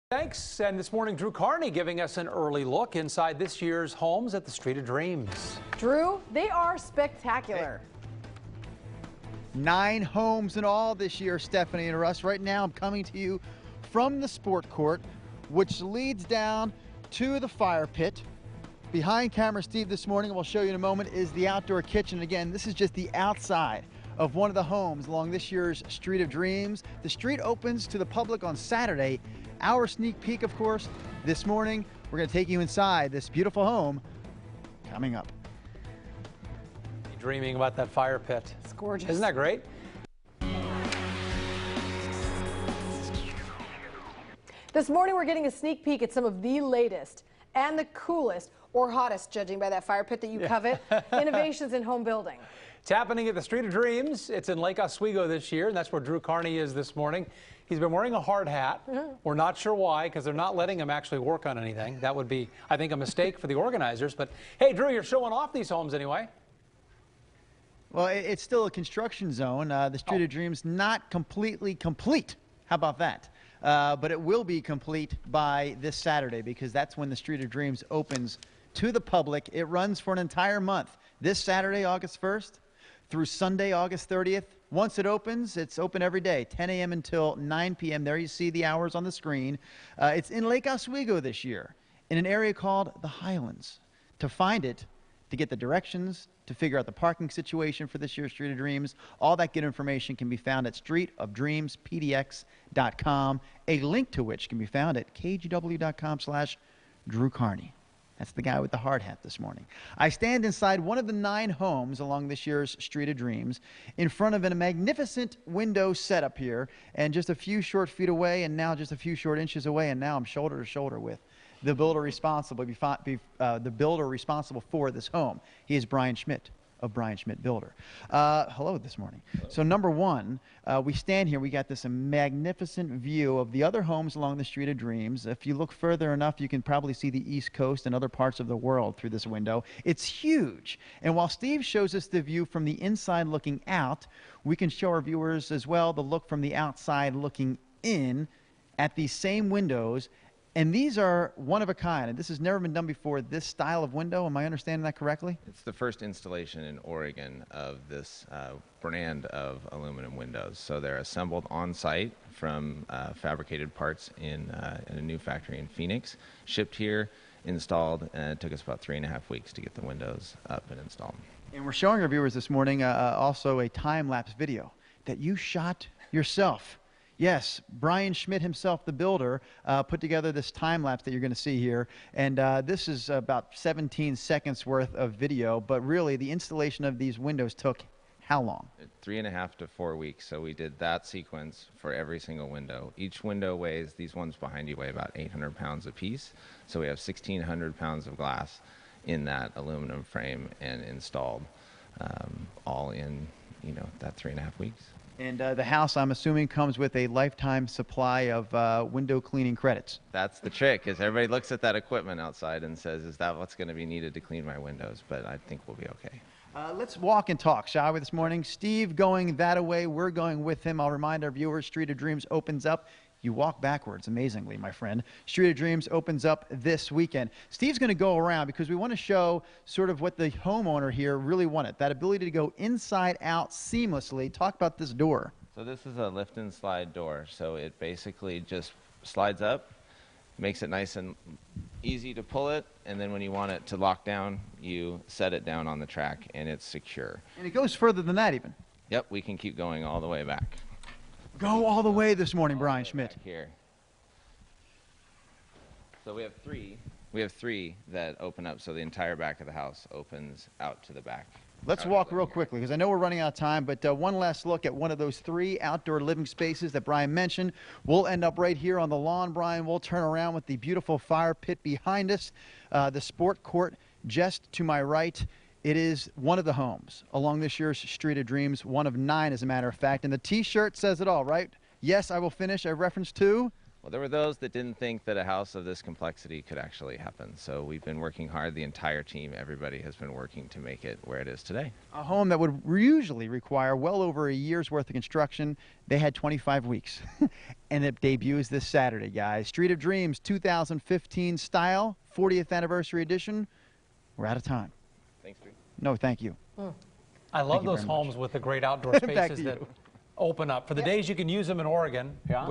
Thanks. And this morning, Drew Carney giving us an early look inside this year's homes at the Street of Dreams. Drew, they are spectacular. 9 homes in all this year, Stephanie and Russ. Right now, I'm coming to you from the sport court, which leads down to the fire pit. Behind camera, Steve, this morning, we'll show you in a moment, is the outdoor kitchen. Again, this is just the outside of one of the homes along this year's Street of Dreams. The street opens to the public on Saturday. Our sneak peek, of course, this morning. We're going to take you inside this beautiful home coming up. Dreaming about that fire pit. It's gorgeous. Isn't that great? This morning, we're getting a sneak peek at some of the latest and the coolest, or hottest, judging by that fire pit that you covet, innovations in home building. It's happening at the Street of Dreams. It's in Lake Oswego this year, and that's where Drew Carney is this morning. He's been wearing a hard hat. We're not sure why, because they're not letting him actually work on anything. That would be, I think, a mistake for the organizers. But hey, Drew, you're showing off these homes anyway. Well, it's still a construction zone. The Street of Dreams not completely complete. How about that? But it will be complete by this Saturday, because that's when the Street of Dreams opens to the public. It runs for an entire month. This Saturday, August 1st, through Sunday, August 30th. Once it opens, it's open every day, 10 a.m. until 9 p.m. There you see the hours on the screen. It's in Lake Oswego this year, in an area called the Highlands. To find it, to get the directions, to figure out the parking situation for this year's Street of Dreams, all that good information can be found at streetofdreamspdx.com, a link to which can be found at kgw.com/Drew Carney. That's the guy with the hard hat this morning. I stand inside one of the 9 homes along this year's Street of Dreams, in front of a magnificent window setup here, and just a few short feet away, and now just a few short inches away, and now I'm shoulder to shoulder with the builder responsible for this home. He is Brian Schmidt of Brian Schmidt Builder. Hello this morning. Hello. So number one, we stand here, we got this magnificent view of the other homes along the Street of Dreams. If you look further enough, you can probably see the East Coast and other parts of the world through this window. It's huge. And while Steve shows us the view from the inside looking out, we can show our viewers as well the look from the outside looking in at these same windows. And these are one of a kind, and this has never been done before, this style of window. Am I understanding that correctly? It's the first installation in Oregon of this brand of aluminum windows. So they're assembled on site from fabricated parts in a new factory in Phoenix, shipped here, installed, and it took us about 3.5 weeks to get the windows up and installed. And we're showing our viewers this morning also a time-lapse video that you shot yourself. Yes, Brian Schmidt himself, the builder, put together this time-lapse that you're going to see here. And this is about 17 seconds worth of video, but really the installation of these windows took how long? 3.5 to 4 weeks. So we did that sequence for every single window. Each window weighs, these ones behind you weigh about 800 pounds apiece. So we have 1,600 pounds of glass in that aluminum frame and installed all in, that 3.5 weeks. And the house, I'm assuming, comes with a lifetime supply of window cleaning credits. That's the trick, is everybody looks at that equipment outside and says, is that what's going to be needed to clean my windows? But I think we'll be okay. Let's walk and talk, shall we, this morning? Steve going that way. We're going with him. I'll remind our viewers, Street of Dreams opens up. You walk backwards, amazingly, my friend. Street of Dreams opens up this weekend. Steve's going to go around because we want to show sort of what the homeowner here really wanted, that ability to go inside out seamlessly. Talk about this door. So this is a lift and slide door. So it basically just slides up, makes it nice and easy to pull it, and then when you want it to lock down, you set it down on the track, and it's secure. And it goes further than that even. Yep, we can keep going all the way back. Go all the way this morning, Brian Schmidt. Here. So we have three. We have 3 that open up, so the entire back of the house opens out to the back. Let's walk real quickly, because I know we're running out of time, but one last look at one of those 3 outdoor living spaces that Brian mentioned. We'll end up right here on the lawn, Brian. We'll turn around with the beautiful fire pit behind us, the sport court just to my right. It is one of the homes along this year's Street of Dreams, one of 9 as a matter of fact. And the T-shirt says it all, right? Yes, I will finish. A reference to Well, there were those that didn't think that a house of this complexity could actually happen. So we've been working hard. The entire team, everybody has been working to make it where it is today. A home that would usually require well over a year's worth of construction, they had 25 weeks. And it debuts this Saturday, guys. Street of Dreams 2015 style, 40th anniversary edition. We're out of time. Thanks, Drew. No, thank you. I love you those very much. homes with the great outdoor Back to spaces that you. open up. For the days you can use them in Oregon, Yeah.